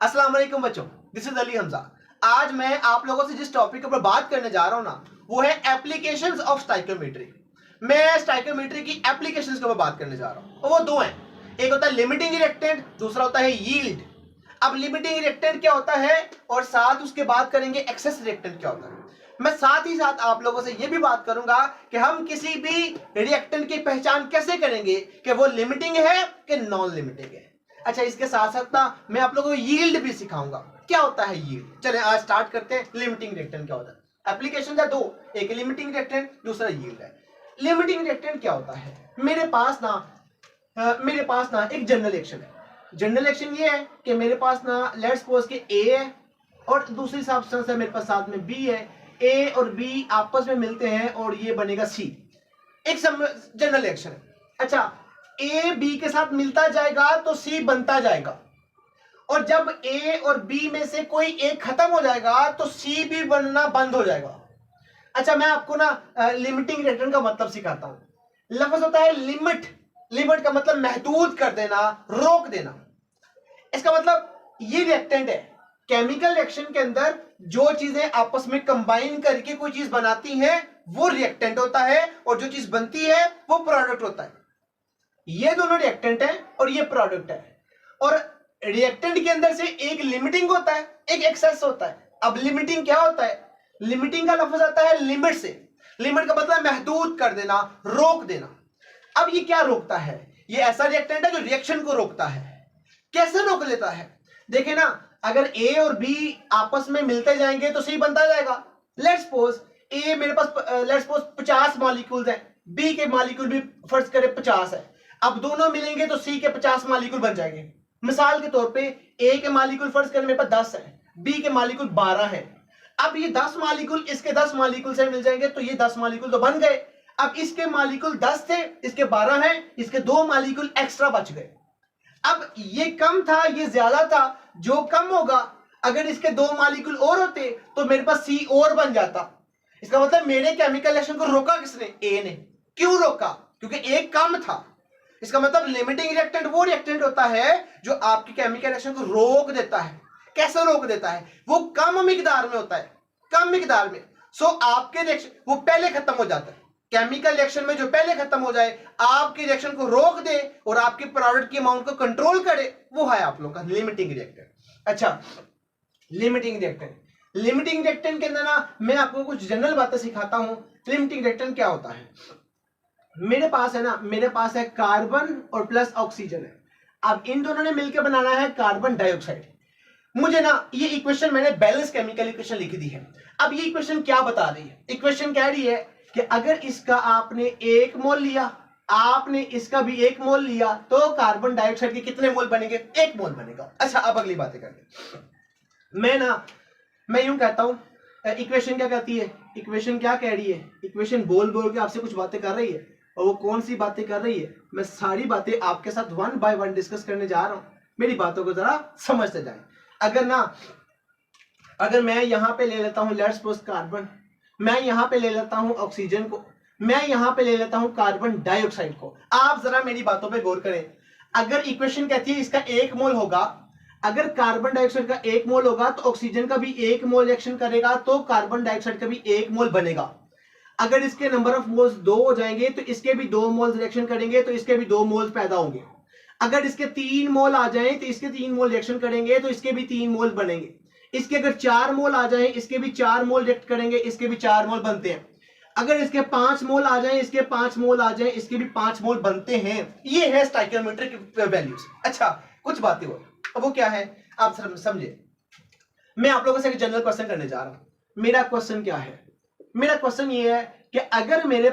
अस्सलाम वालेकुम बच्चों, दिस इज अली हमजा। आज मैं आप लोगों से जिस टॉपिक पर बात करने जा रहा हूं ना, वो है एप्लीकेशंस ऑफ स्टाइकियोमेट्री। मैं स्टाइकियोमेट्री की एप्लीकेशंस के ऊपर बात करने जा रहा हूं, और वो दो हैं। एक होता है लिमिटिंग रिएक्टेंट, दूसरा होता है यील्ड। अब लिमिटिंग रिएक्टेंट क्या होता है और साथ उसके बात करेंगे एक्सेस रिएक्टेंट क्या होता है। मैं साथ ही साथ आप लोगों से यह भी बात करूंगा कि हम किसी भी रिएक्टेंट की पहचान कैसे करेंगे कि वो लिमिटिंग है कि नॉन लिमिटिंग है। अच्छा, इसके साथ साथ ना मैं आप लोगों को यील्ड भी सिखाऊंगा। क्या होता है यील्ड? चलें आज स्टार्ट करते हैं। लिमिटिंग रिएक्टेंट क्या होता है? एप्लीकेशन है दो, एक लिमिटिंग रिएक्टेंट, दूसरा यील्ड है। लिमिटिंग रिएक्टेंट क्या होता है? मेरे पास ना एक जनरल एक्शन है। जनरल एक्शन ये है कि मेरे पास ना लेट्स सपोज कि ए है और दूसरी सब्सटेंस है मेरे पास साथ में बी है। ए और बी आपस में मिलते हैं और ये बनेगा सी। एक जनरल एक्शन है। अच्छा, ए बी के साथ मिलता जाएगा तो सी बनता जाएगा, और जब ए और बी में से कोई एक खत्म हो जाएगा तो सी भी बनना बंद हो जाएगा। अच्छा, मैं आपको ना लिमिटिंग रिएक्टेंट का मतलब सिखाता हूं। लफ्ज होता है लिमिट। लिमिट का मतलब महदूद कर देना, रोक देना। इसका मतलब ये रिएक्टेंट है। केमिकल रिएक्शन के अंदर जो चीजें आपस में कंबाइन करके कोई चीज बनाती हैं वो रिएक्टेंट होता है, और जो चीज बनती है वो प्रोडक्ट होता है। ये दोनों रिएक्टेंट है और ये प्रोडक्ट है। और रिएक्टेंट के अंदर से एक लिमिटिंग होता है, एक एक्सेस होता है। अब लिमिटिंग क्या होता है? लिमिटिंग का लफ्ज आता है लिमिट से। लिमिट का मतलब महदूद कर देना, रोक देना। अब ये क्या रोकता है? ये ऐसा रिएक्टेंट है जो रिएक्शन को रोकता है। कैसे रोक लेता है? देखें ना, अगर ए और बी आपस में मिलते जाएंगे तो सी बनता जाएगा। लेट्स सपोज ए मेरे पास लेट्स सपोज 50 मॉलिक्यूल्स हैं, बी के मॉलिक्यूल भी फर्ज करें 50 है। अब दोनों मिलेंगे तो सी के 50 मॉलिक्यूल बन जाएंगे। मिसाल के तौर पे ए के मॉलिक्यूल फर्ज करें मेरे पास 10 है, बी के मॉलिक्यूल 12 है। अब ये 10 मॉलिक्यूल इसके 10 मॉलिक्यूल से मिल जाएंगे तो ये 10 मॉलिक्यूल तो बन गए। अब इसके मॉलिक्यूल 10 थे, इसके 12 हैं, इसके 2 मॉलिक्यूल एक्स्ट्रा बच गए। अब ये कम था, ये ज्यादा था। जो कम होगा, अगर इसके 2 मॉलिक्यूल और होते तो मेरे पास सी और बन जाता। इसका मतलब मेरे केमिकल रिएक्शन को रोका किसने? ए ने। क्यों रोका? क्योंकि एक कम था। इसका मतलब लिमिटिंग रिएक्टेंट वो रिएक्टेंट होता है जो आपके केमिकल रिएक्शन को रोक देता है। कैसे रोक देता है? वो कम मिकदार में होता है, कम मिकदार में। सो आपके रिएक्शन वो पहले खत्म हो जाता है। केमिकल रिएक्शन में जो पहले खत्म हो जाए, आपके रिएक्शन को रोक दे और आपके प्रोडक्ट की अमाउंट को कंट्रोल करे, वो है आप लोग का लिमिटिंग रिएक्टेंट। अच्छा, लिमिटिंग रिएक्टेंट। लिमिटिंग रिएक्टेंट के अंदर ना मैं आपको कुछ जनरल बातें सिखाता हूं। लिमिटिंग रिएक्टेंट क्या होता है? मेरे पास है कार्बन और प्लस ऑक्सीजन है। अब इन दोनों ने मिलकर बनाना है कार्बन डाइऑक्साइड। मुझे ना ये इक्वेशन मैंने बैलेंस केमिकल इक्वेशन लिख दी है। अब ये इक्वेशन क्या बता रही है? इक्वेशन कह रही है कि अगर इसका आपने 1 मोल लिया, आपने इसका भी 1 मोल लिया, तो कार्बन डाइऑक्साइड के कितने मोल बनेंगे? 1 मोल बनेगा। अच्छा, अब अगली बातें करते। मैं यूं कहता हूं, इक्वेशन क्या कहती है? इक्वेशन क्या कह रही है? इक्वेशन बोल बोल के आपसे कुछ बातें कर रही है, और वो कौन सी बातें कर रही है मैं सारी बातें आपके साथ 1 बाय 1 डिस्कस करने जा रहा हूं। मेरी बातों को जरा समझते जाएं। अगर मैं यहां पे ले लेता हूं लेट्स सपोज कार्बन, मैं यहां पे ले लेता हूं ऑक्सीजन को, मैं यहां पे ले लेता हूं कार्बन डाइऑक्साइड को। आप जरा मेरी बातों पे गौर करें। अगर इक्वेशन कहती है इसका 1 मोल होगा, अगर कार्बन डाइऑक्साइड का 1 मोल होगा तो ऑक्सीजन का भी 1 मोल रिएक्शन करेगा, तो कार्बन डाइऑक्साइड का भी 1 मोल बनेगा। अगर इसके नंबर ऑफ मोल्स 2 हो जाएंगे तो इसके भी 2 मोल्स रिएक्शन करेंगे, तो इसके भी 2 मोल्स पैदा होंगे। अगर इसके 3 मोल आ जाएं तो इसके 3 मोल रिएक्शन करेंगे, तो इसके भी 3 मोल बनेंगे। इसके अगर 4 मोल आ जाएं, इसके भी 4 मोल रिएक्ट करेंगे, इसके भी 4 मोल बनते हैं। अगर इसके 5 मोल आ जाएं, इसके 5 मोल आ जाएं, इसके भी 5 मोल बनते हैं। ये है स्टोइकियोमेट्रिक वैल्यूज। अच्छा, कुछ बातें और, अब वो क्या है आप समझे। मैं आप लोगों से एक जनरल क्वेश्चन करने जा रहा हूं। मेरा क्वेश्चन क्या है? मेरा क्वेश्चन ये है कि अगर मेरे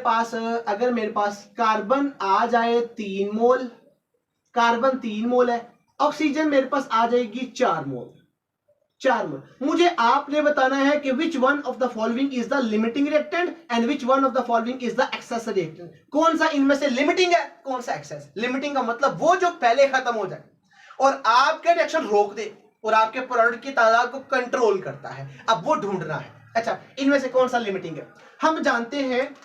पास कार्बन आ जाए 3 मोल, कार्बन 3 मोल है, ऑक्सीजन मेरे पास आ जाएगी 4 मोल। मुझे आपने बताना है कि which one of the following is the limiting reactant and which one of the following is the excess reactant. कौन सा इनमें से लिमिटिंग है, कौन सा एक्सेस? लिमिटिंग का मतलब वो जो पहले खत्म हो जाए और आपके रिएक्शन रोक दे और आपके प्रोडक्ट की तादाद को कंट्रोल करता है। अब वो ढूंढना है। अच्छा, इनमें से कौन सा लिमिटिंग है? हम जानते हैं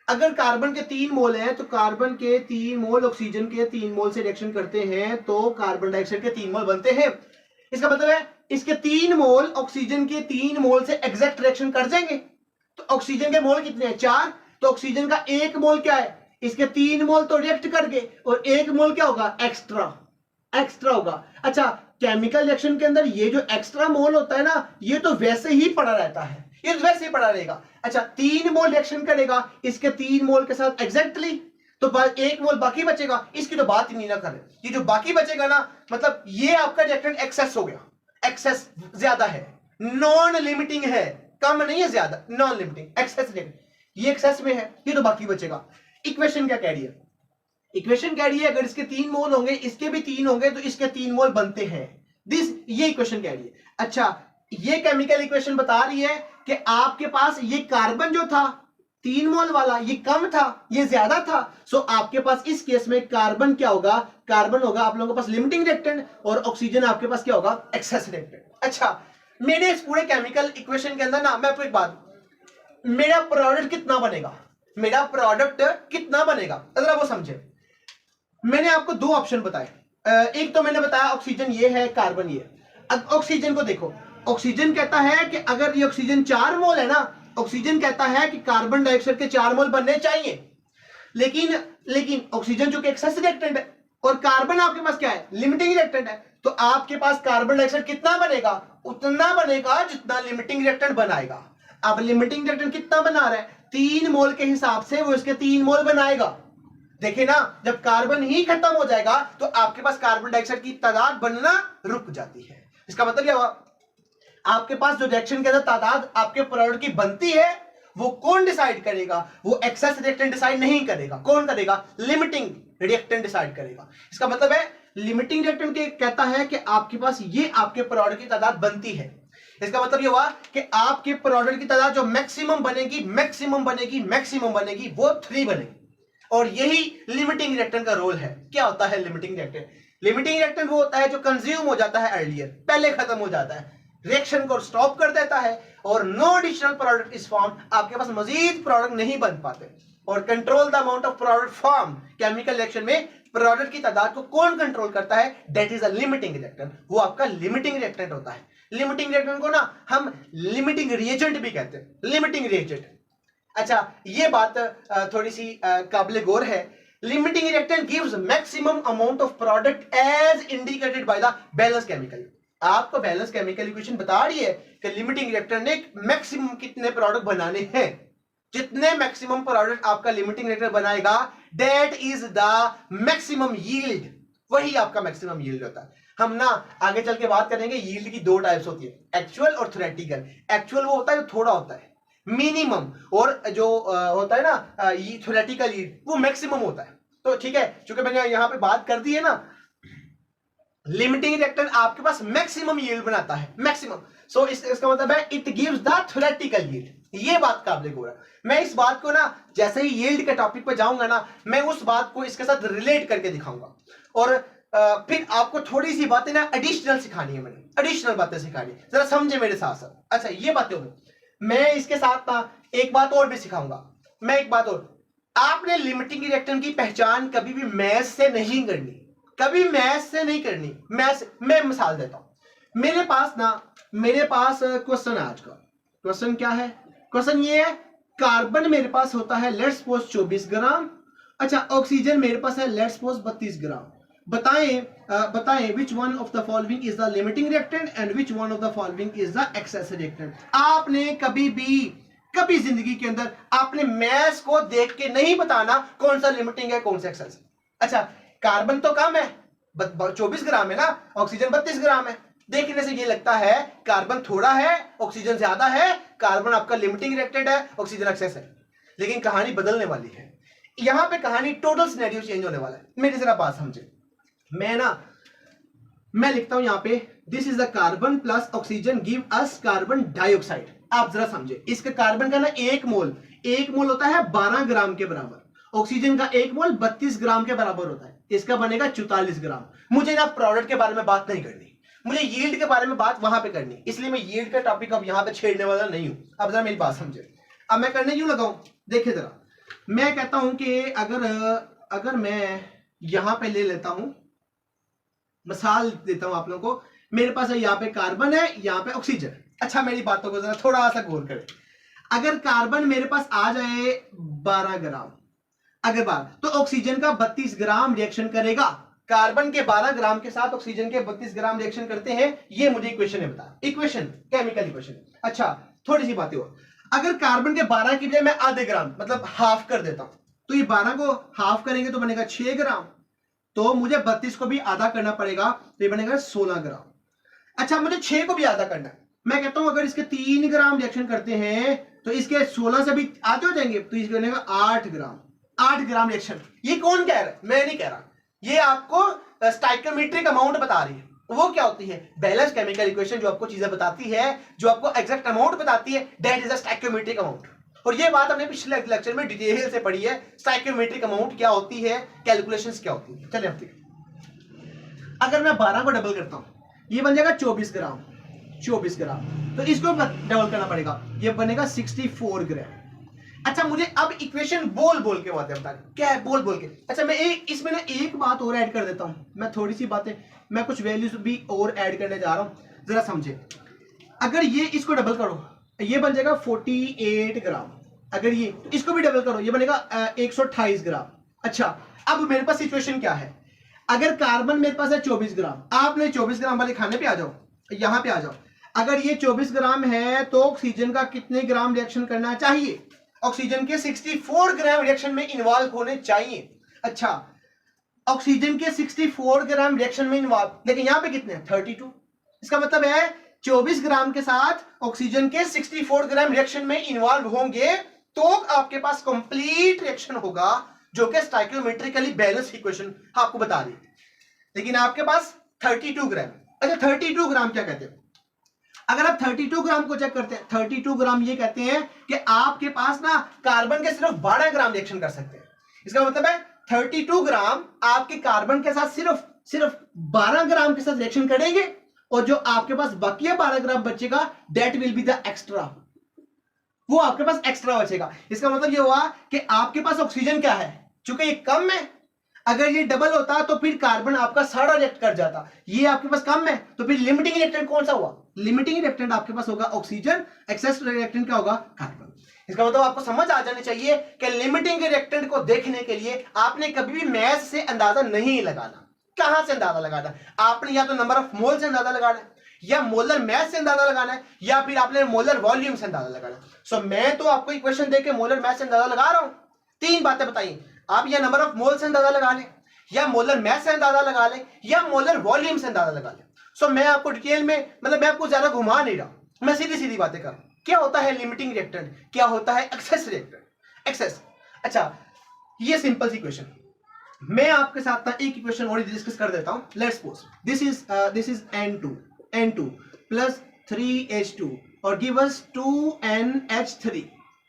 अगर कार्बन के 3 मोल हैं तो कार्बन के 3 मोल ऑक्सीजन के 3 मोल से रिएक्शन करते हैं तो कार्बन डाइऑक्साइड के 3 मोल बनते हैं। इसका मतलब है इसके 3 मोल ऑक्सीजन के 3 मोल से एग्जैक्ट रिएक्शन कर जाएंगे? तो ऑक्सीजन के मोल कितने हैं? 4। तो ऑक्सीजन का 1 मोल क्या है? इसके 3 मोल तो रिएक्ट कर गए और 1 मोल क्या होगा? एक्स्ट्रा होगा। अच्छा, केमिकल रिएक्शन के अंदर ये जो एक्स्ट्रा मोल होता है ना, ये तो वैसे ही पड़ा रहता है, ये तो वैसे ही पड़ा रहेगा। अच्छा, 3 मोल रिएक्शन करेगा इसके 3 मोल के साथ एग्जैक्टली, तो 1 मोल बाकी बचेगा, इसकी तो बात ही नहीं ना करें। ये जो बाकी बचेगा ना, मतलब ये आपका रिएक्टेंट एक्सेस हो गया, एक्सेस ज्यादा है, नॉन लिमिटिंग है, कम नहीं है ज्यादा, नॉन लिमिटिंग, एक्सेस रिएक्टेंट ये एक्सेस में है, ये तो बाकी बचेगा। इक्वेशन क्या कह रही है? इक्वेशन कह रही है अगर इसके 3 मोल होंगे, इसके भी 3 होंगे, तो इसके 3 मोल बनते हैं। ये इक्वेशन कह रही है। अच्छा, ये केमिकल इक्वेशन बता रही है कि आपके पास ये कार्बन जो था 3 मोल वाला, ये कम था, ये ज्यादा था, सो आपके पास इस केस में कार्बन क्या होगा? कार्बन होगा आप लोगों के पास लिमिटिंग रिएक्टेंट और ऑक्सीजन आपके पास क्या होगा? Excess reactant. अच्छा, मैंने इस पूरे केमिकल इक्वेशन के अंदर ना, मैं आपको एक बात, मेरा प्रोडक्ट कितना बनेगा, मेरा प्रोडक्ट कितना बनेगा, अगर वो समझे। मैंने आपको 2 ऑप्शन बताए, एक तो मैंने बताया ऑक्सीजन ये है, कार्बन ये। अब ऑक्सीजन को देखो, ऑक्सीजन कहता है कि अगर ये ऑक्सीजन 4 मोल है ना, ऑक्सीजन कहता है कि कार्बन डाइऑक्साइड के 4 मोल बनने चाहिए, लेकिन ऑक्सीजन जो कि एक्सेस रिएक्टेंट है और कार्बन आपके पास क्या है? लिमिटिंग रिएक्टेंट है, तो आपके पास कार्बन डाइऑक्साइड कितना बनेगा? उतना बनेगा जितना लिमिटिंग रिएक्टेंट बनाएगा। अब लिमिटिंग रिएक्टेंट कितना बना रहा है? 3 मोल के हिसाब से वो इसके 3 मोल बनाएगा। देखिए ना, जब कार्बन ही खत्म हो जाएगा तो आपके पास कार्बन डाइऑक्साइड की तादाद बनना रुक जाती है। इसका मतलब क्या हुआ? आपके पास जो रिएक्शन के अंदर तादाद आपके प्रोडक्ट की बनती है, वो कौन डिसाइड करेगा? वो एक्सेस रिएक्टेंट डिसाइड नहीं करेगा। कौन करेगा? लिमिटिंग रिएक्टेंट डिसाइड करेगा। इसका मतलब है लिमिटिंग रिएक्टेंट कहता है कि आपके पास ये आपके प्रोडक्ट की तादाद बनती है। इसका मतलब ये हुआ कि आपके प्रोडक्ट की तादाद जो मैक्सिमम बनेगी वो 3 बनेगी, और यही लिमिटिंग रिएक्टेंट का रोल है। क्या होता है लिमिटिंग रिएक्टेंट? लिमिटिंग रिएक्टेंट वो होता है जो कंज्यूम हो जाता है अर्लियर, पहले खत्म हो जाता है, रिएक्शन को स्टॉप कर देता है और no additional product is form, आपके पास मजीद प्रोडक्ट नहीं बन पाते। और control the amount of product form, chemical reaction में प्रोडक्ट की तादाद को कौन कंट्रोल करता है? That is a limiting reactant, वो आपका लिमिटिंग रिएक्टेंट होता है। लिमिटिंग रिएक्टेंट को ना हम लिमिटिंग रिएजेंट भी कहते हैं, लिमिटिंग रिएजेंट। अच्छा, ये बात थोड़ी सी काबिल गौर है। Limiting reactant gives maximum amount of product as indicated by the balance chemical. आपको बैलेंस केमिकल इक्वेशन बता रही है कि लिमिटिंग रिएक्टेंट ने मैक्सिमम कितने प्रोडक्ट बनाने हैं। जितने मैक्सिमम प्रोडक्ट आपका लिमिटिंग रिएक्टेंट बनाएगा, that is the maximum yield, वही आपका मैक्सिमम यील्ड होता है। हम ना आगे चल के बात करेंगे, यील्ड की 2 टाइप्स होती है, एक्चुअल और थ्योरेटिकल। एक्चुअल वो होता है जो थोड़ा होता है, मिनिमम, और जो होता है ना थ्योरेटिकल यील्ड, वो मैक्सिमम होता है। तो ठीक है, चूंकि मैंने यहां पे बात कर दी है ना, लिमिटिंग रिएक्टेंट आपके पास मैक्सिमम यील्ड बनाता है, मैक्सिमम। सो इसका मतलब है it gives the theoretical yield. ये बात काबिल गौर है। मैं इस बात को ना, जैसे ही यील्ड के टॉपिक पे जाऊंगा ना, मैं उस बात को इसके साथ रिलेट करके दिखाऊंगा, और फिर आपको थोड़ी सी बातें ना एडिशनल सिखानी है, मैंने एडिशनल बातें सिखानी है, जरा समझे मेरे साथ साथ। अच्छा, ये बातें होंगी, मैं इसके साथ ना एक बात और भी सिखाऊंगा। मैं एक बात और, आपने लिमिटिंग रिएक्टेंट की पहचान कभी भी मैथ से नहीं करनी, कभी मैथ से नहीं करनी। मैं मिसाल देता हूं। मेरे पास क्वेश्चन है आज का। क्वेश्चन क्या है? क्वेश्चन ये है, कार्बन मेरे पास होता है लेट्स सपोज 24 ग्राम। अच्छा, ऑक्सीजन मेरे पास है लेट्स सपोज 32 ग्राम। बताएं which one of the following is the limiting reactant and which one of the following is the excess reactant. आपने कभी जिंदगी के अंदर आपने मैथ्स को देख के नहीं बताना कौन सा लिमिटिंग है कौन सा एक्सेस। अच्छा, कार्बन तो कम है, 24 ग्राम है ना, ऑक्सीजन 32 ग्राम है। देखने से ये लगता है कार्बन थोड़ा है, ऑक्सीजन ज्यादा है, कार्बन आपका लिमिटिंग रिएक्टेंट है, ऑक्सीजन एक्सेस है। लेकिन कहानी बदलने वाली है। यहां पे कहानी टोटल सिनेरियो चेंज होने वाला है। मेरी जरा बात समझे। मैं लिखता हूं यहां पे, this is the carbon plus oxygen give us carbon dioxide. आप जरा समझे, इसके कार्बन का ना एक मोल होता है 12 ग्राम के बराबर, ऑक्सीजन का 1 मोल 32 ग्राम के बराबर होता है, इसका बनेगा 44 ग्राम। मुझे ना प्रोडक्ट के बारे में बात नहीं करनी, मुझे यील्ड के बारे में बात वहां पे करनी, इसलिए मैं यील्ड का टॉपिक अब यहां पे छेड़ने वाला नहीं हूं। अब जरा मेरी बात समझे। अब मैं करने क्यों लगाऊं? देखिए जरा, मैं कहता हूं कि अगर मैं यहां पे ले लेता हूं, मिसाल देता हूं आप लोगों को, मेरे पास है यहाँ पे कार्बन है, यहाँ पे ऑक्सीजन। अच्छा मेरी बातों को जरा थोड़ा सा गौर करें। अगर कार्बन मेरे पास आ जाए 12 ग्राम, अगर 12, तो ऑक्सीजन का 32 ग्राम रिएक्शन करेगा। कार्बन के 12 ग्राम के साथ ऑक्सीजन के 32 ग्राम रिएक्शन करते हैं, ये मुझे इक्वेशन है बता, इक्वेशन केमिकल इक्वेशन। अच्छा थोड़ी सी बातें और, अगर कार्बन के 12 की बजाय मैं आधे ग्राम मतलब हाफ कर देता हूं, तो ये 12 को हाफ करेंगे तो बनेगा 6 ग्राम, तो मुझे 32 को भी आधा करना पड़ेगा, तो ये बनेगा 16 ग्राम। अच्छा मुझे 6 को भी आधा करना है, मैं कहता हूं अगर इसके 3 ग्राम रिएक्शन करते हैं तो इसके 16 से भी आधे हो जाएंगे, तो इसके बनेगा 8 ग्राम। 8 ग्राम रिएक्शन। ये कौन कह रहा है? मैं नहीं कह रहा, ये आपको स्टाइकियोमेट्रिक अमाउंट बता रही है। वो क्या होती है? बैलेंस केमिकल इक्वेशन जो आपको चीजें बताती है, जो आपको एग्जैक्ट अमाउंट बताती है, that is a stoichiometric amount. और ये बात हमने पिछले लेक्चर में डिटेल से पढ़ी है, स्टाइकियोमेट्रिक अमाउंट क्या होती है, कैलकुलेशंस क्या होती है। चलिए अब देखिए, अगर मैं 12 को डबल करता हूं, ये बन जाएगा 24 ग्राम। 24 ग्राम, तो इसको डबल करना पड़ेगा, ये बनेगा 64 ग्राम। अच्छा मुझे अब इक्वेशन बोल बोल के बातें बता, क्या है बोल बोल के। अच्छा मैं इसमें ना एक बात और ऐड कर देता हूं, मैं थोड़ी सी बातें, मैं कुछ वैल्यूज भी और ऐड करने जा रहा हूं, जरा समझे। अगर ये इसको डबल करो, ये बन जाएगा 48 ग्राम। अगर ये तो इसको भी डबल करो, ये बनेगा 128 ग्राम। अच्छा अब मेरे पास सिचुएशन क्या है, अगर कार्बन मेरे पास है 24 ग्राम, आपने 24 ग्राम वाले खाने पे आ जाओ, यहां पे आ जाओ। अगर ये 24 ग्राम है तो ऑक्सीजन का कितने ग्राम रिएक्शन करना चाहिए? ऑक्सीजन के 64 ग्राम रिएक्शन में इन्वॉल्व होने चाहिए। अच्छा ऑक्सीजन के 64 ग्राम रिएक्शन में इन्वॉल्व, लेकिन यहां पे कितने हैं? 32। इसका मतलब है 24 ग्राम के साथ ऑक्सीजन के 64 ग्राम रिएक्शन में इन्वॉल्व होंगे तो आपके पास कंप्लीट रिएक्शन होगा, जो कि स्टाइकियोमेट्रिकली बैलेंस इक्वेशन आपको बता रही है। लेकिन आपके पास 32 ग्राम। अच्छा 32 ग्राम क्या कहते हैं? अगर आप 32 ग्राम को चेक करते हैं, 32 ग्राम ये कहते हैं कि आपके पास ना कार्बन के सिर्फ 12 ग्राम रिएक्शन कर सकते हैं। इसका मतलब है 32 ग्राम आपके कार्बन के साथ सिर्फ 12 ग्राम के साथ रिएक्शन करेंगे, और जो आपके पास बाकी 12 ग्राम बचेगा, that will be the extra, वो आपके पास एक्स्ट्रा बचेगा। इसका मतलब ये हुआ कि आपके पास ऑक्सीजन क्या है, चूंकि ये कम है, अगर ये डबल होता तो फिर कार्बन आपका सारा रिएक्ट कर जाता, ये आपके पास कम है, तो फिर लिमिटिंग रिएक्टेंट कौन सा हुआ? लिमिटिंग रिएक्टेंट आपके पास होगा ऑक्सीजन, एक्सेस रिएक्टेंट क्या होगा? कार्बन। इसका मतलब आपको समझ आ जानी चाहिए कि लिमिटिंग रिएक्टेंट को देखने के लिए आपने कभी भी मैथ से अंदाजा नहीं लगाना। कहां से अंदाजा लगाना? आपने या तो नंबर ऑफ मोल से अंदाजा लगाना है, या मोलर मैथ से अंदाजा लगाना है, या फिर आपने मोलर वॉल्यूम से अंदाजा लगाना है। सो मैं तो आपको इक्वेशन देके मोलर मैथ से अंदाजा लगा रहा हूं। 3 बातें बताइए, आप या नंबर ऑफ मोल से अंदाजा लगा लें, या मोलर मैथ से अंदाजा लगा लें, या मोलर वॉल्यूम से अंदाजा लगा लें। सो मैं आपको डिटेल में, मतलब मैं आपको ज्यादा घुमा नहीं रहा, मैं सीधी सीधी बातें कर रहा हूं। क्या होता है लिमिटिंग रिएक्टेंट, क्या होता है एक्सेस रिएक्टेंट? एक्सेस। अच्छा ये सिंपल सी इक्वेशन, मैं आपके साथ ना एक इक्वेशन और डिस्कस कर देता हूं। Let's suppose this is N2 plus 3H2 और गिव अस 2NH3।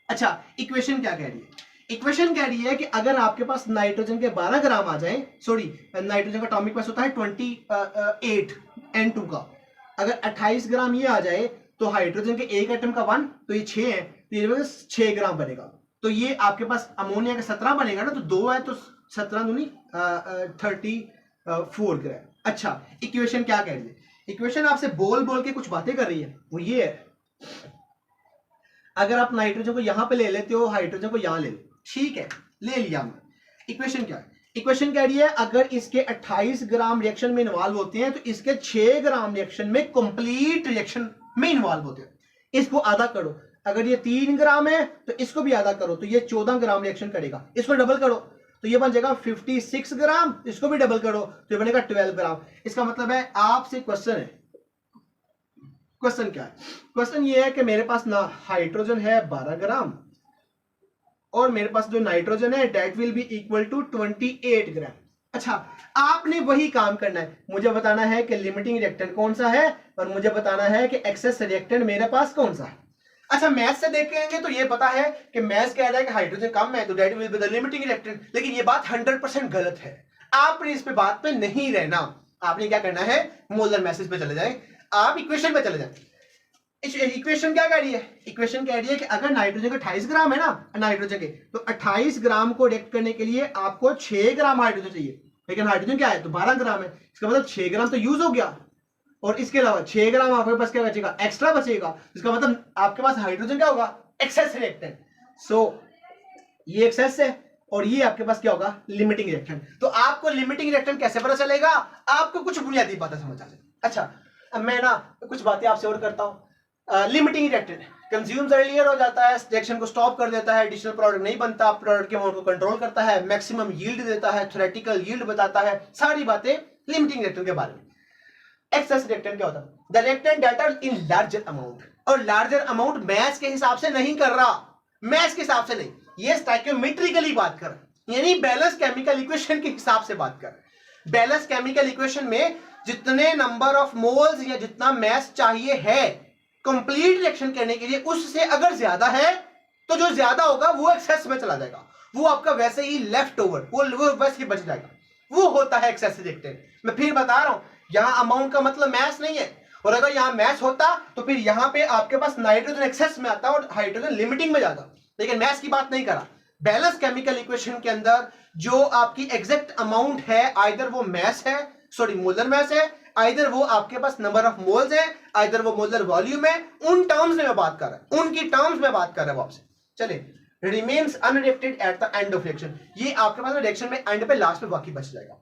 अच्छा इक्वेशन क्या कह रही है? इक्वेशन कह रही है कि अगर आपके पास नाइट्रोजन के 12 ग्राम आ जाए, सॉरी नाइट्रोजन का एटॉमिक मास होता है 28 N2 का, अगर 28 ग्राम ये आ जाए तो हाइड्रोजन के एक एटम का 1, तो ये 6 है, तो ये 6 ग्राम बनेगा। तो ये आपके पास अमोनिया का 17 बनेगा ना, तो 2 है तो 17 दूनी 34 ग्राम। अच्छा इक्वेशन क्या कह रही है? इक्वेशन आपसे बोल बोल के कुछ बातें कर रही है, वो ये है, अगर आप नाइट्रोजन को यहां पे ले लेते हो, हाइड्रोजन को यहां ले लो, ठीक है ले लिया हमने। इक्वेशन क्या है? इक्वेशन कह रही है अगर इसके 28 ग्राम रिएक्शन में इन्वॉल्व होते हैं तो इसके 6 ग्राम रिएक्शन में कंप्लीट रिएक्शन में इन्वॉल्व होते हैं। इसको आधा करो, अगर ये 3 ग्राम है तो इसको भी आधा करो, तो ये 14 ग्राम रिएक्शन करेगा। इसको डबल करो तो ये बन जाएगा 56 ग्राम, इसको भी डबल करो तो ये बनेगा 12 ग्राम। इसका मतलब है आपसे क्वेश्चन है, क्वेश्चन क्या है? क्वेश्चन ये है कि मेरे पास ना हाइड्रोजन है 12 ग्राम और मेरे पास जो नाइट्रोजन है that will be equal to 28 gram. अच्छा आपने वही काम करना है, मुझे बताना है कि लिमिटिंग रिएक्टेंट कौन सा है और मुझे बताना है कि एक्सेस रिएक्टेंट मेरे पास कौन सा है। अच्छा मैथ से देखेंगे तो ये पता है कि मैथ कह रहा है कि हाइड्रोजन कम है तो that will be the limiting reactant, लेकिन ये बात 100% गलत है। आपने इस पे बात पे नहीं रहना, आपने क्या करना है मोलर मैसेज पे चले जाए, आप इक्वेशन पे चले जाए। इक्वेशन क्या कह रही है? इक्वेशन कह रही है कि अगर नाइट्रोजन के 28 ग्राम है ना नाइट्रोजन के, तो 28 ग्राम को रिएक्ट करने के लिए आपको 6 ग्राम हाइड्रोजन चाहिए, लेकिन हाइड्रोजन क्या है तो 12 ग्राम है। इसका मतलब 6 ग्राम तो यूज हो गया और इसके अलावा 6 ग्राम आपके पास क्या बचेगा, एक्स्ट्रा बचेगा। इसका मतलब आपके पास हाइड्रोजन क्या होगा, एक्सेस रिएक्टेंट। सो ये एक्सेस है और ये आपके पास क्या होगा, लिमिटिंग रिएक्टेंट। तो आपको लिमिटिंग रिएक्टेंट कैसे पता चलेगा, आपको कुछ बुनियादी बातें समझ आ जाए। अच्छा अब मैं ना कुछ बातें आपसे और करता हूं। लिमिटिंग रिएक्टेंट कंज्यूम्स अर्लियर हो जाता है, रिएक्शन को स्टॉप कर देता है, एडिशनल प्रोडक्ट नहीं बनता, प्रोडक्ट के अमाउंट को कंट्रोल करता है, मैक्सिमम यील्ड देता है, थ्योरेटिकल यील्ड बताता है, सारी बातें लिमिटिंग रिएक्टेंट के बारे में। एक्सेस रिएक्टेंट क्या होता है, the reactant that are in larger amount, और लार्जर अमाउंट मैस के हिसाब से नहीं कर रहा, मैस के हिसाब से नहीं, ये स्टोइकियोमेट्रिकली बात कर, यानी बैलेंस केमिकल इक्वेशन के हिसाब से बात कर। बैलेंस केमिकल इक्वेशन में जितने नंबर ऑफ मोल्स या जितना मैस चाहिए है कंप्लीट रिएक्शन करने के लिए, उससे अगर ज्यादा है तो जो ज्यादा होगा वो एक्सेस में चला जाएगा, वो आपका वैसे ही लेफ्ट ओवर, वो वैसे ही बच जाएगा, वो होता है एक्सेस रिएक्टेंट। मैं फिर बता रहा हूं, यहां अमाउंट का मतलब मैस नहीं है, और अगर यहां मैस होता तो फिर यहां पे आपके पास नाइट्रोजन एक्सेस में आता और हाइड्रोजन लिमिटिंग में जाता, लेकिन मैस की बात नहीं करा। बैलेंस केमिकल इक्वेशन के अंदर जो आपकी एग्जैक्ट अमाउंट है, आइदर वो मैस है, सॉरी मोलर मैस है, आइदर वो आपके पास नंबर ऑफ मोल्स है, आइदर वो मोलर वॉल्यूम है, उन टर्म्स में मैं बात कर रहा हूं, उनकी टर्म्स में बात कर रहा हूं आपसे। चलिए, remains unreacted at the end of reaction, ये आपके पास रिएक्शन में एंड पे लास्ट में बाकी बच जाएगा।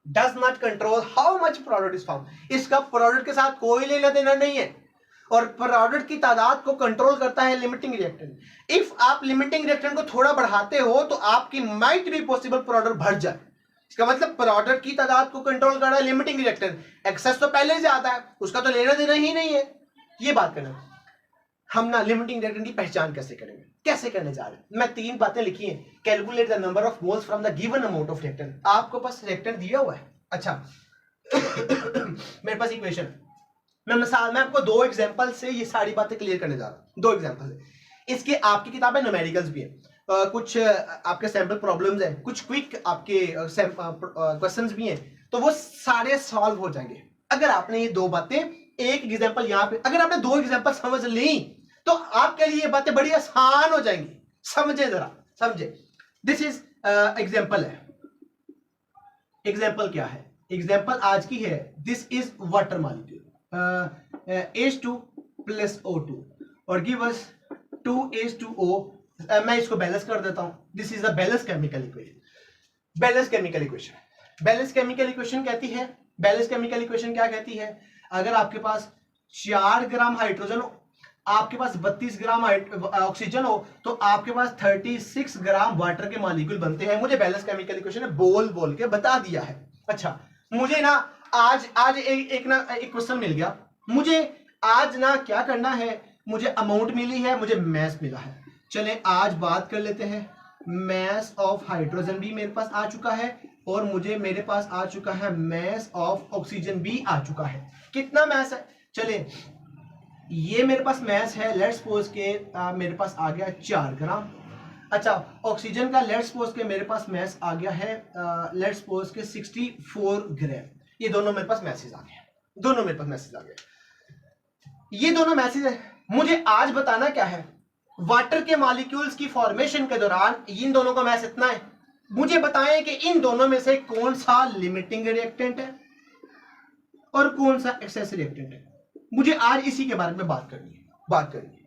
Does not control how much product is found, इसका प्रोडक्ट के साथ कोई लेना देना नहीं है, और प्रोडक्ट की तादाद को कंट्रोल करता है लिमिटिंग रिएक्टेंट। इफ आप लिमिटिंग रिएक्टेंट को थोड़ा बढ़ाते हो तो आपकी माइट बी पॉसिबल प्रोडक्ट बढ़ जाए, इसका मतलब प्रोडक्ट की तादाद को कंट्रोल कर रहा है लिमिटिंग रिएक्टेंट। एक्सेस तो पहले से आता है, उसका तो लेना देना ही नहीं है, ये बात करना। हम ना लिमिटिंग रिएक्टेंट की पहचान कैसे करेंगे, कैसे करने जा रहे हैं, मैं 3 बातें लिखी हैं। Calculate the number of moles from the given amount of reactant, आपको पास रिएक्टेंट दिया हुआ है। अच्छा मेरे पास इक्वेशन, मैं आपको 2 एग्जांपल से ये सारी बातें क्लियर करने जा रहा हूं, 2 एग्जांपल से। इसके आपकी किताबें न्यूमेरिकल्स भी है, कुछ आपके सैंपल प्रॉब्लम्स हैं, कुछ क्विक आपके क्वेश्चंस भी हैं, तो वो सारे सॉल्व हो जाएंगे अगर आपने ये 2 बातें, एक एग्जांपल यहां पे अगर आपने 2 एग्जांपल समझ ली तो आपके लिए ये बातें बड़ी आसान हो जाएंगी। समझे जरा, समझे। दिस इज एग्जांपल है, एग्जांपल क्या है, एग्जांपल आज की है, this is water molecule H2 plus O2 और गिव अस 2H2O। मैं इसको बैलेंस कर देता हूं, this is the balance chemical equation. Balance chemical equation, balance chemical equation कहती है, बैलेंस केमिकल इक्वेशन क्या कहती है, अगर आपके पास 4 ग्राम हाइड्रोजन हो, आपके पास 32 ग्राम ऑक्सीजन हो, तो आपके पास 36 ग्राम वाटर के मॉलिक्यूल बनते हैं। मुझे बैलेंस केमिकल इक्वेशन बोल बोल के बता दिया है। अच्छा मुझे ना आज एक क्वेश्चन मिल गया, मुझे आज ना क्या करना है, मुझे अमाउंट मिली है, मुझे मैस मिला है। चले आज बात कर लेते हैं, मैस ऑफ हाइड्रोजन भी मेरे पास आ चुका है और मुझे मेरे पास आ चुका है मैस ऑफ ऑक्सीजन भी आ चुका है। कितना मैस है, चले ये मेरे पास मैस है, लेट्स सपोज के मेरे पास आ गया 4 ग्राम। अच्छा ऑक्सीजन का लेट्स सपोज के मेरे पास मैस आ गया है लेट्स सपोज के 64 ग्राम। ये दोनों मेरे पास मैसेज आ गए, दोनों मेरे पास मैसेज आ गए, ये दोनों मैसेज है। मुझे आज बताना क्या है, वाटर के मॉलिक्यूल्स की फॉर्मेशन के दौरान इन दोनों का मैस इतना है। मुझे बताएं कि इन दोनों में से कौन सा लिमिटिंग रिएक्टेंट है और कौन सा एक्सेस रिएक्टेंट है। मुझे आज इसी के बारे में बात करनी है।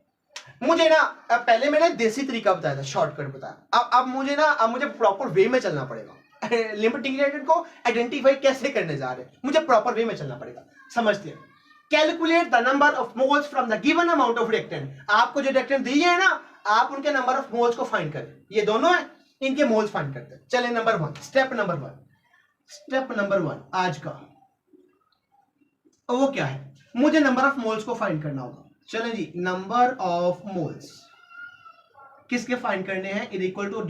मुझे ना पहले मैंने देसी तरीका बताया था, शॉर्टकट बताया, अब मुझे ना अब मुझे प्रॉपर वे में चलना पड़ेगा। लिमिटिंग रिएक्टेंट को आइडेंटिफाई कैसे करने जा रहे हैं, मुझे प्रॉपर वे में चलना पड़ेगा। समझते हैं, calculate the number of moles from the given amount of reactant. आपको जो रिएक्टेंट दिए है ना, आप उनके नंबर ऑफ मोल्स को फाइंड करें। ये दोनों है, इनके मोल्स फाइंड करते हैं। चले नंबर 1, स्टेप नंबर 1 आज का वो क्या है, मुझे नंबर ऑफ मोल्स को फाइंड करना होगा। चलें जी, नंबर ऑफ मोल्स किसके फाइंड करने हैं, is equal to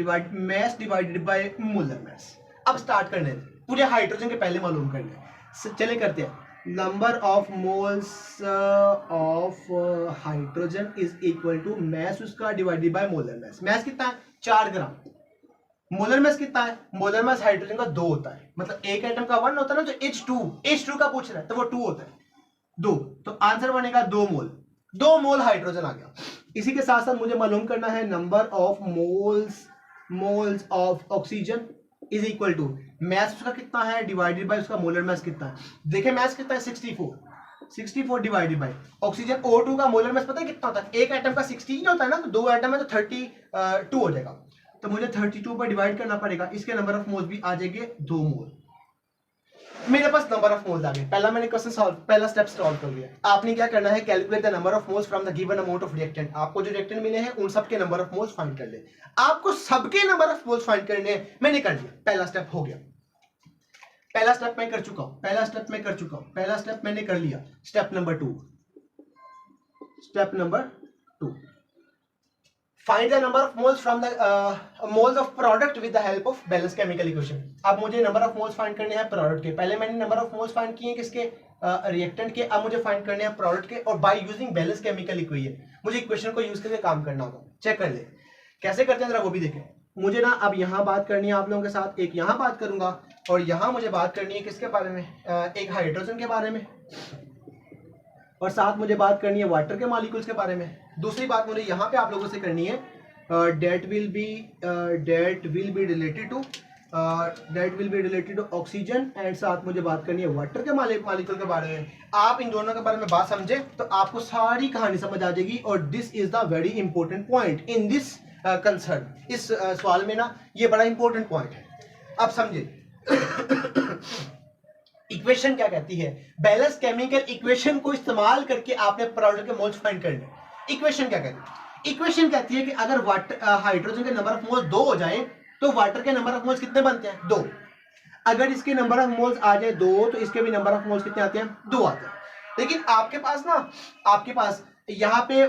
mass divided by molar mass. अब स्टार्ट करने हैं, पूरे हाइड्रोजन के पहले मालूम करने हैं। चले करते हैं, number of moles of hydrogen is equal to mass उसका divided by molar mass. Mass कितना है, 4 ग्राम। मोलर मैस कितना है, मोलर मैस हाइड्रोजन का 2 होता है, मतलब एक एटम का 1 होता है ना, तो H2 का पूछ रहा है तो वो 2 होता है, 2, तो आंसर बनेगा 2 मोल। 2 मोल हाइड्रोजन आ गया। इसी के साथ साथ मुझे मालूम करना है number of moles of oxygen is equal to mass उसका कितना है डिवाइडेड बाय उसका मोलर मैस कितना है। देखिए मैस कितना है 64, 64 डिवाइडेड बाय ऑक्सीजन O2 का मोलर मास पता है कितना होता है? एक एटम का 16 होता है ना, तो दो एटम है तो 32 हो जाएगा। तो मुझे 32 पर डिवाइड करना पड़ेगा, इसके नंबर ऑफ मोल्स भी आ जाएंगे 2 मोल। मेरे पास नंबर ऑफ मोल्स आ गए। पहला मैंने क्वेश्चन सॉल्व, पहला स्टेप सॉल्व कर लिया। आपने क्या करना है, calculate the number of moles from the given amount of reactant. आपको जो रिएक्टेंट मिले हैं उन सबके नंबर ऑफ मोल्स फाइंड कर ले। आपको सबके नंबर ऑफ मोल्स फाइंड करने हैं, मैंने कर लिया, पहला स्टेप हो गया। पहला स्टेप मैं कर चुका हूं, पहला स्टेप मैं कर चुका हूं, पहला स्टेप मैंने कर लिया। Step number 2, step number 2, find the number of moles from the moles of product with the help of balance chemical equation. अब मुझे नंबर ऑफ मोल्स फाइंड करने हैं प्रोडक्ट के। पहले मैंने नंबर ऑफ मोल्स फाइंड किए किसके, रिएक्टेंट के। अब मुझे फाइंड करने हैं प्रोडक्ट के, और by using balance chemical equation मुझे इक्वेशन को यूज करके काम करना होगा। चेक कर ले कैसे करते हैं, जरा वो भी देखें। मुझे ना अब यहाँ बात करनी है आप लोगों के साथ, एक यहाँ बात करूंगा और यहाँ मुझे बात करनी है किसके बारे में, एक हाइड्रोजन के बारे में, और साथ मुझे बात करनी है वाटर के मॉलिक्यूल्स के बारे में। दूसरी बात मुझे यहाँ पे आप लोगों से करनी है that will be related to oxygen, and साथ मुझे बात करनी है वाटर के मॉलिक्यूल के बारे में। आप इन दोनों के बारे में बात समझे तो आपको सारी कहानी समझ आ जाएगी। और this is the very important point in this concern. इस सवाल में ना ये बड़ा इंपॉर्टेंट पॉइंट है। अब समझे इक्वेशन क्या कहती है, बैलेंस केमिकल इक्वेशन को इस्तेमाल करके आपने प्रोडक्ट के मोल्स फाइंड करने। इक्वेशन क्या कहती है, इक्वेशन कहती है कि अगर वाटर हाइड्रोजन के नंबर ऑफ मोल्स 2 हो जाए तो वाटर के नंबर ऑफ मोल्स कितने बनते हैं, 2। अगर इसके नंबर ऑफ मोल्स आ जाए 2 तो इसके भी नंबर ऑफ मोल्स कितने आते हैं, 2 आते हैं। लेकिन आपके पास ना, आपके पास यहाँ पे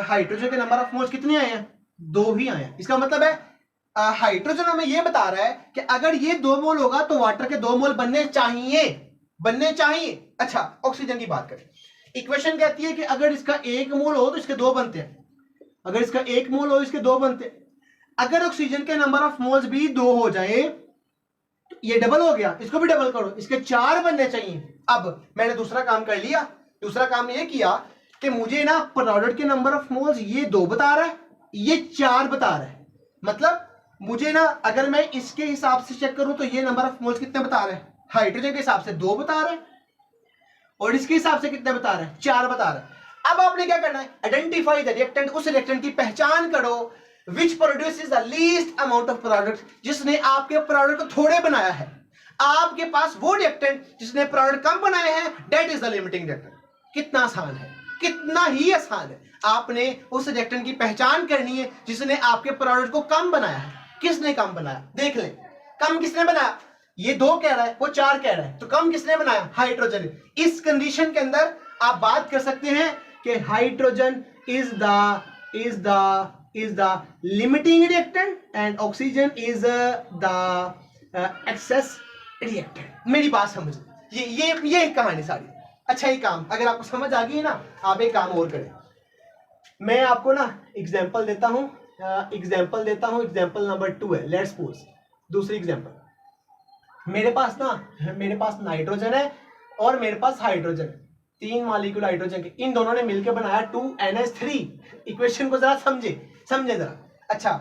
हाइड्रोजन के नंबर ऑफ मोल्स कितने आए हैं, 2 ही आए हैं। इसका मतलब है हाइड्रोजन हमें ये बता रहा है कि अगर ये 2 मोल होगा तो वाटर के 2 मोल बनने चाहिए, बनने चाहिए। अच्छा, ऑक्सीजन की बात करें, इक्वेशन कहती है कि अगर इसका 1 मोल हो तो इसके 2 बनते हैं, अगर इसका 1 मोल हो इसके 2 बनते हैं। अगर ऑक्सीजन के नंबर ऑफ मोल्स भी 2 हो जाए तो ये डबल हो गया, इसको भी डबल करो, इसके 4 बनने चाहिए। अब मैंने दूसरा काम कर लिया, दूसरा काम ये किया कि मुझे ना प्रोडक्ट के नंबर ऑफ मोल्स ये 2 बता रहा है, ये 4 बता रहा है। मतलब मुझे ना अगर मैं इसके हिसाब से चेक करूं तो ये नंबर ऑफ मोल्स कितने बता रहे हैं, हाइड्रोजन के हिसाब से 2 बता रहे हैं, और इसके हिसाब से कितने बता रहे हैं, 4 बता रहे हैं। अब आपने क्या करना है, आइडेंटिफाई द रिएक्टेंट, उस रिएक्टेंट की पहचान करो which produces the least amount of product, जिसने आपके प्रोडक्ट को थोड़े बनाया है। आपके पास वो रिएक्टेंट जिसने प्रोडक्ट कम बनाए हैं, that is the limiting reactant. कितना आसान है, कितना ही आसान है। आपने उस रिएक्टेंट की पहचान करनी है जिसने आपके प्रोडक्ट को कम बनाया है। किसने कम बनाया, देख ले, कम किसने बनाया, ये 2 कह रहा है, वो 4 कह रहा है, तो कम किसने बनाया, हाइड्रोजन। इस कंडीशन के अंदर आप बात कर सकते हैं कि hydrogen is the limiting reactant and oxygen is the excess reactant। मेरी बात समझ, ये कहानी सारी। अच्छा, ये काम अगर आपको समझ आ गई है ना, आप एक काम और करें, मैं आपको ना एग्जांपल देता हूं, एग्जांपल नंबर 2 है। लेट्स सपोज दूसरी एग्जांपल, मेरे पास नाइट्रोजन है और मेरे पास हाइड्रोजन है, 3 मॉलिक्यूल हाइड्रोजन के, इन दोनों ने मिलकर बनाया 2NH3। इक्वेशन को जरा समझे जरा। अच्छा,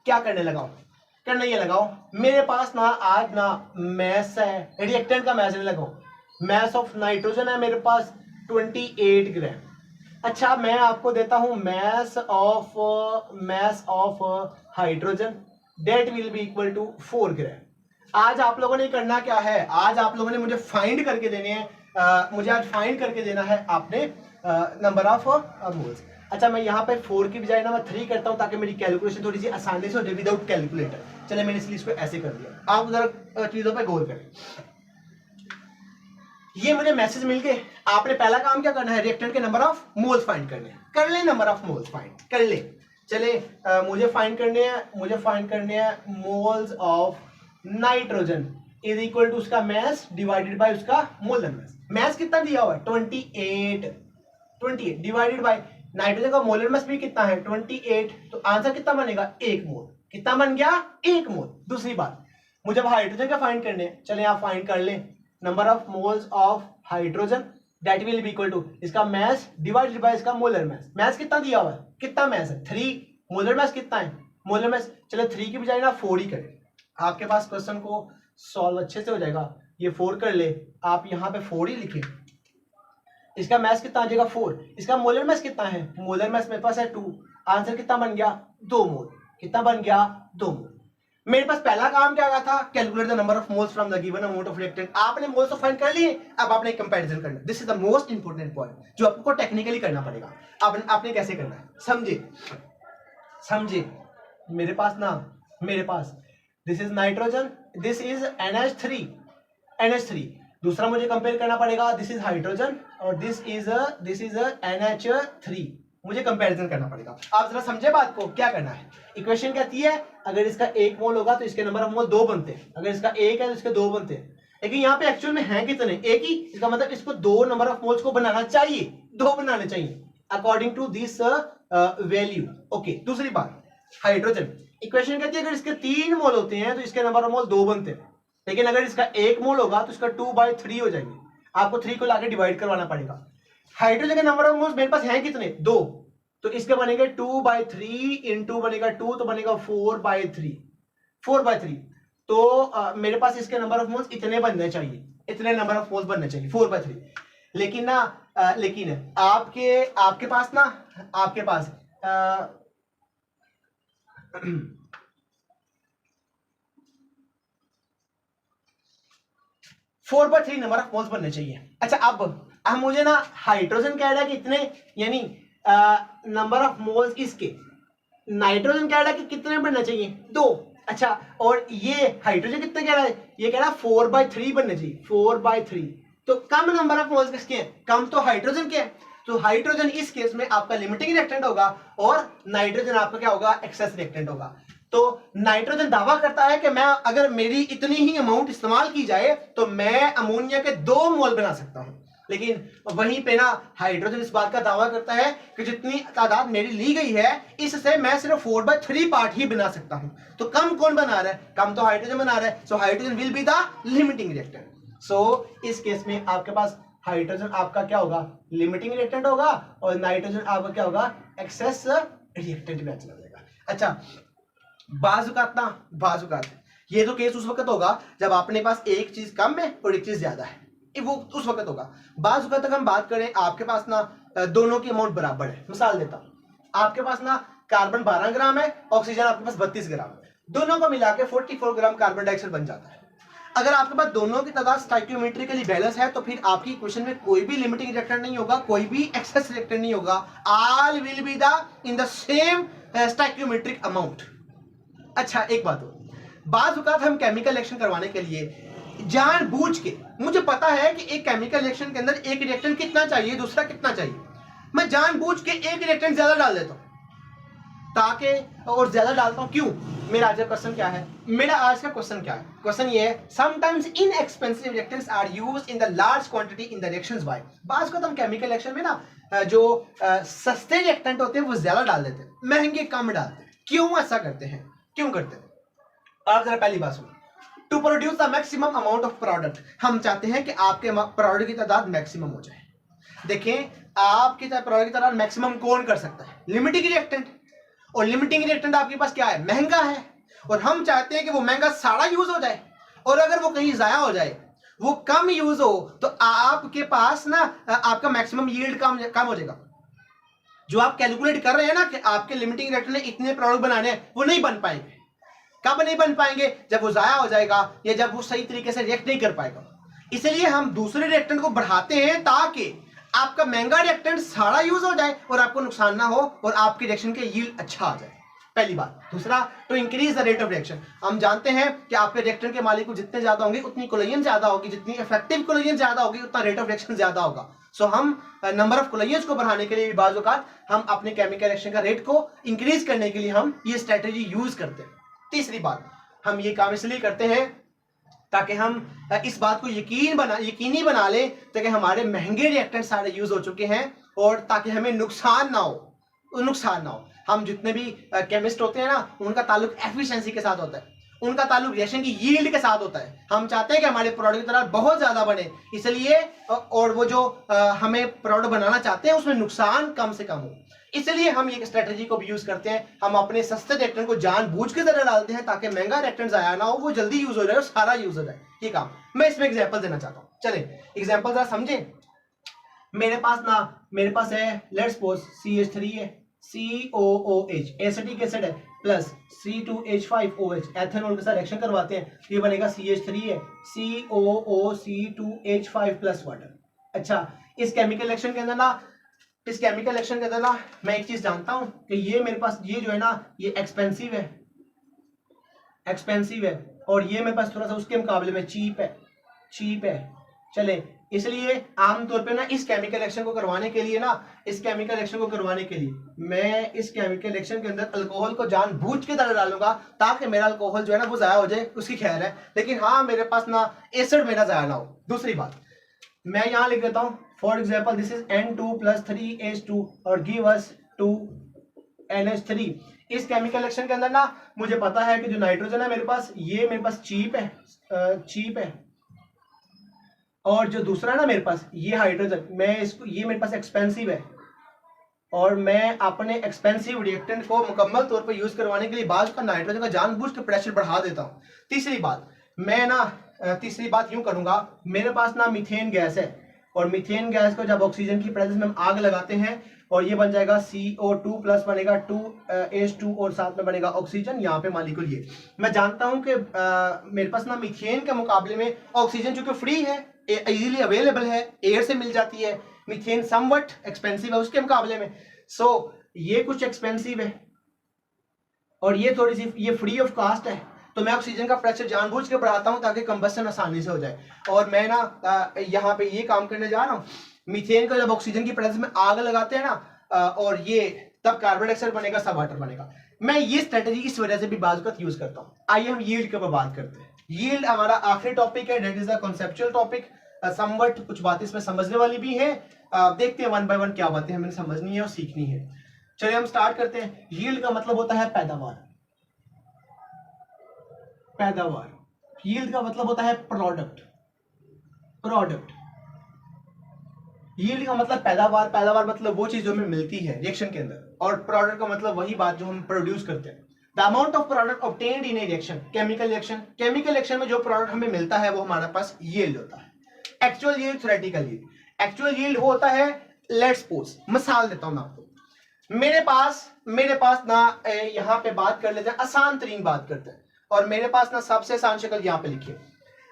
क्या करने लगाओ, करना ये लगाओ, मेरे पास ना आज ना मैस है, रिएक्टेंट का मैस नहीं लगाओ, मैस ऑफ नाइट्रोजन है मेरे पास 28 ग्राम। अच्छा, मैं आपको देता हूं mass of hydrogen, that will be equal to 4 gram. आज आप लोगों ने करना क्या है, आज आप लोगों ने मुझे फाइंड करके देने हैं, मुझे आज फाइंड करके देना है आपने नंबर ऑफ मोल्स। अच्छा, मैं यहाँ पे 4 की बजाय ना मैं 3 करता हूँ ताकि मेरी कैलकुलेशन थोड़ी सी आसानी से हो जाए विदाउट कैलकुलेटर। चले, मैंने इसलिए इसको ऐसे कर दिया। आप जरा चीजों पे गौर करें। ये मुझे मैसेज मिल गए, आपने पहला काम क्या करना है, रिएक्टेंट के नंबर ऑफ मोल्स फाइंड करने हैं। कर ले नंबर ऑफ मोल्स फाइंड कर ले। चले, मुझे फाइंड करने हैं moles of nitrogen is equal to उसका मैस डिवाइडेड बाय उसका मोलर मैस। मैस कितना दिया हुआ है, 28 डिवाइडेड बाय नाइट्रोजन का मोलर मास भी कितना है, 28। तो आंसर कितना बनेगा, 1 मोल। कितना बन गया, 1 मोल। दूसरी बात, मुझे हाइड्रोजन का फाइंड करने हैं। चले, आप फाइंड कर ले number of moles of hydrogen, that will be equal to इसका मैस डिवाइडेड बाय इसका मोलर मास। मैस कितना दिया हुआ है, कितना मैस है, 3। मोलर मास कितना है, मोलर मास, चलो 3 की बजाय ना 4 ही करें, आपके पास क्वेश्चन को सॉल्व अच्छे से हो जाएगा। ये 4 कर ले, आप यहाँ पे 4 ही लिखें, इसका मास कितना आ जाएगा 4, इसका मोलर मास कितना है, मोलर मास मेरे पास है 2, आंसर कितना बन गया 2 मोल, कितना बन गया 2 मोल। मेरे पास पहला काम क्या था, calculate the number of moles from the given amount of reactant. आपने मोल्स तो फाइंड कर लिए, अब आपने कंपैरिजन करना। This is the most important point जो आपको टेक्निकली करना पड़ेगा। आपने कैसे करना है, समझे मेरे पास this is nitrogen, this is NH3, दूसरा मुझे कंपेयर करना पड़ेगा, दिस इज हाइड्रोजन और दिस इज NH3, मुझे कंपैरिजन करना पड़ेगा। आप जरा समझे बात को, क्या करना है, इक्वेशन कहती है अगर इसका 1 मोल होगा तो इसके नंबर ऑफ मोल 2 बनते हैं, अगर इसका 1 है तो इसके 2 बनते हैं, लेकिन यहाँ पे एक्चुअल में है कितने, एक ही, इसका मतलब इसको 2 नंबर ऑफ मोल्स को बनाना चाहिए, 2 बनाने चाहिए according to this value. Okay, दूसरी बात, हाइड्रोजन इक्वेशन कहती है अगर इसके 3 मोल होते हैं तो इसके नंबर ऑफ मोल 2 बनते हैं, लेकिन अगर इसका 1 मोल होगा तो इसका 2/3 हो जाएंगे, आपको 3 को लाके डिवाइड करवाना पड़ेगा। हाइड्रोजन के नंबर ऑफ मोल्स मेरे पास हैं कितने, 2, तो इसके बनेंगे 2/3 इंटू बनेगा 2 तो बनेगा 4/3। तो मेरे पास इसके नंबर ऑफ मोल्स इतने बनने चाहिए, इतने नंबर ऑफ मोल्स बनने चाहिए 4/3। लेकिन ना लेकिन आपके पास ना 4/3 नंबर ऑफ मोल्स बनने चाहिए। अच्छा, अब मुझे ना हाइड्रोजन कह रहा है कि इतने, यानी नंबर ऑफ मोल्स इसके, नाइट्रोजन कह रहा है कि कितने बनना चाहिए 2। अच्छा, और ये हाइड्रोजन कितने कह रहा है, ये कह रहा है 4/3 बनने चाहिए, 4/3। तो कम नंबर ऑफ मोल्स किसके हैं, कम तो हाइड्रोजन के हैं, तो हाइड्रोजन इस केस में आपका लिमिटिंग रिएक्टेंट होगा और नाइट्रोजन आपका क्या होगा, एक्सेस रिएक्टेंट होगा। तो नाइट्रोजन दावा करता है कि मैं, अगर मेरी इतनी ही अमाउंट इस्तेमाल की जाए तो मैं अमोनिया के 2 मोल बना सकता हूं, लेकिन वहीं पे ना हाइड्रोजन इस बात का दावा करता है कि जितनी तादाद मेरी ली गई है इससे मैं सिर्फ 4/3 पार्ट ही बना सकता हूं। तो कम कौन बना रहा है, कम तो हाइड्रोजन बना रहा है, so hydrogen will be the limiting reactant. So इस केस में आपके पास हाइड्रोजन आपका क्या होगा, लिमिटिंग रिएक्टेंट होगा, और नाइट्रोजन आपका क्या होगा, एक्सेस रिएक्टेंट में चला जाएगा। अच्छा, बाजुकात ये तो केस उस वक्त होगा जब अपने पास एक चीज कम है और एक चीज ज्यादा है, वो उस वक्त होगा। बाजुकात तक हम बात करें, आपके पास ना दोनों की अमाउंट बराबर है। मिसाल देता हूं, आपके पास ना कार्बन 12 ग्राम है, ऑक्सीजन आपके पास 32 ग्राम है, दोनों को मिला के 44 ग्राम कार्बन डाइऑक्साइड बन जाता है। अगर आपके पास दोनों की तादाद स्टोइकियोमेट्रिकली बैलेंस है तो फिर आपकी इक्वेशन में कोई भी लिमिटिंग रिएक्टेंट नहीं होगा, कोई भी एक्सेस रिएक्टेंट नहीं होगा, all will be the in the same stoichiometric amount. अच्छा, एक बात हो, बाज़ औक़ात हम केमिकल रिएक्शन करवाने के लिए जानबूझ के, मुझे पता है कि एक केमिकल रिएक्शन के अंदर एक रिएक्टेंट कितना चाहिए, दूसरा कितना चाहिए, मैं जानबूझ के एक रिएक्टेंट ज्यादा डाल देता हूं ताकि, और ज्यादा डालता हूं क्यों। मेरा आज का क्वेश्चन क्या है, क्वेश्चन ये है, sometimes inexpensive reactants are used in the large quantity in the reactions by. बाज़ को हम केमिकल रिएक्शन में ना जो सस्ते रिएक्टेंट होते हैं वो ज्यादा डाल देते हैं, महंगे कम डालते हैं। क्यों ऐसा करते हैं, क्यों करते हैं, आप जरा पहली बात सुनो। To produce the maximum amount of product, हम चाहते हैं कि आपके प्रोडक्ट की तादाद मैक्सिमम हो जाए। देखें, आपकी प्रोडक्ट की तादाद मैक्सिमम कौन कर सकता है, लिमिटिंग रिएक्टेंट, और लिमिटिंग रिएक्टेंट आपके पास क्या है, महंगा है, और हम चाहते हैं कि वो महंगा सारा यूज हो जाए, और अगर वो कहीं जाया हो जाए, वो कम यूज हो, तो आपके पास ना आपका मैक्सिमम यील्ड कम हो जाएगा। जो आप कैलकुलेट कर रहे हैं ना कि आपके लिमिटिंग रिएक्टेंट ने इतने प्रोडक्ट बनाने हैं, वो नहीं बन पाएंगे। कब नहीं बन पाएंगे, जब वो जाया हो जाएगा या जब वो सही तरीके से रिएक्ट नहीं कर पाएगा। इसलिए हम दूसरे रिएक्टेंट को बढ़ाते हैं ताकि आपका महंगा रिएक्टेंट सारा यूज हो जाए और आपको नुकसान ना हो और आपके रिएक्शन के यील्ड अच्छा आ जाए, पहली बात। दूसरा, to increase the rate of reaction, हम जानते हैं कि आपके रिएक्टेंट के मालिक जितने ज्यादा होंगे उतनी कोलिजन ज्यादा होगी, जितनी इफेक्टिव कोलिजन ज्यादा होगी उतना रेट ऑफ रिएक्शन ज्यादा होगा। सो हम नंबर ऑफ कोलिजन्स को बढ़ाने के लिए बाज़ औक़ात हम अपने केमिकल रिएक्शन का रेट को इंक्रीज करने के लिए हम ये स्ट्रेटेजी यूज करते हैं। तीसरी बात, हम ये काम इसलिए करते हैं ताकि हम इस बात को यकीनी बना लें ताकि हमारे महंगे रिएक्टेंट सारे यूज हो चुके हैं और ताकि हमें नुकसान ना हो। हम जितने भी केमिस्ट होते हैं ना, उनका ताल्लुक एफिशिएंसी के साथ होता है, उनका ताल्लुक रिएक्शन की यील्ड के साथ होता है। हम चाहते हैं कि हमारे प्रोडक्ट की तरह बहुत ज्यादा बने, इसलिए और वो जो हमें प्रोडक्ट बनाना चाहते हैं उसमें नुकसान कम से कम हो, इसलिए हम ये स्ट्रेटेजी को भी यूज करते हैं। हम अपने सस्ते रिएक्टेंट को जानबूझ के जरा डालते हैं ताकि महंगा रिएक्टेंट आया ना हो, वो जल्दी यूज हो जाए और सारा यूज हो जाए। ये काम मैं इसमें एग्जांपल देना चाहता हूं। चलें एग्जांपल जरा समझें। मेरे पास है लेट्स सपोज CH3 है, COOH एसिटिक एसिड है, प्लस C2H5OH एथेनॉल के साथ रिएक्शन करवाते हैं, ये बनेगा CH3 है, COOC2H5 प्लस वाटर। अच्छा, इस केमिकल रिएक्शन के अंदर ना मैं एक चीज जानता हूं कि ये मेरे पास ये जो है ना ये एक्सपेंसिव है और ये मेरे पास थोड़ा सा उसके मुकाबले में चीप है। चले, इसलिए आमतौर पे ना इस केमिकल रिएक्शन को करवाने के लिए मैं इस केमिकल रिएक्शन के अंदर अल्कोहल को जानबूझ के डालूंगा ताकि मेरा अल्कोहल जो है ना वो जाया हो जाए, उसकी खैर है, लेकिन हाँ मेरे पास ना एसिड मेरा जाया ना हो। दूसरी बात मैं यहां लिख देता हूं, for example this is N2 + 3H2 और गिव अस 2NH3। इस केमिकल रिएक्शन के अंदर ना मुझे पता है कि जो नाइट्रोजन है मेरे पास चीप है और जो दूसरा ना मेरे पास ये हाइड्रोजन ये मेरे पास एक्सपेंसिव है और मैं अपने एक्सपेंसिव रिएक्टेंट को मुकम्मल तौर पर यूज करवाने के लिए बाद का नाइट्रोजन का जानबूझ के प्रेशर बढ़ा देता हूं। तीसरी बात यूं करूंगा, मेरे पास ना मीथेन गैस है और मीथेन गैस को जब ऑक्सीजन की प्रेजेंस में हम आग लगाते हैं और ये बन जाएगा CO2 प्लस बनेगा 2H2 और साथ में बनेगा ऑक्सीजन, यहाँ पे मॉलिक्यूल ये। मैं जानता हूं कि मेरे पास ना मीथेन के मुकाबले में ऑक्सीजन चूंकि फ्री है, इजीली अवेलेबल है, एयर से मिल जाती है, मीथेन समवट एक्सपेंसिव है उसके मुकाबले में। सो ये कुछ एक्सपेंसिव है और ये थोड़ी सी ये फ्री ऑफ कास्ट है, तो मैं ऑक्सीजन का प्रेशर जानबूझ के बढ़ाता हूं ताकि कंबस्टन आसानी से हो जाए। और मैं ना यहाँ पे ये काम करने जा रहा हूँ, मीथेन को जब ऑक्सीजन की प्रेजेंस में आग लगाते हैं ना और ये तब कार्बन डाइऑक्साइड बनेगा, सब वाटर बनेगा। मैं ये स्ट्रेटेजी इस वजह से भी बाज़ यूज करता हूँ। आइए हम यील्ड के ऊपर बात करते हैं। यील्ड हमारा आखिरी टॉपिक है, that is the conceptual topic. Somewhat कुछ बातें इसमें समझने वाली भी है, देखते हैं वन बाय वन क्या बातें हमें समझनी है और सीखनी है। चलिए हम स्टार्ट करते हैं। यील्ड का मतलब होता है पैदावार। यील्ड का मतलब होता है प्रोडक्ट। यील्ड का मतलब पैदावार मतलब वो चीज जो हमें मिलती है रिएक्शन के अंदर, और प्रोडक्ट का मतलब वही बात जो हम प्रोड्यूस करते हैं। The amount of product obtained in A reaction, chemical reaction में जो प्रोडक्ट हमें मिलता है वो हमारे पास यील्ड होता है। Actual yield, theoretical yield. Actual yield वो होता है, लेट्स सपोज मिसाल देता हूं मैं आपको, मेरे पास ना यहाँ पे बात कर लेते हैं, आसान तरीन बात करते हैं, और मेरे पास ना सबसे आसान शक्ल यहाँ पे लिखिए।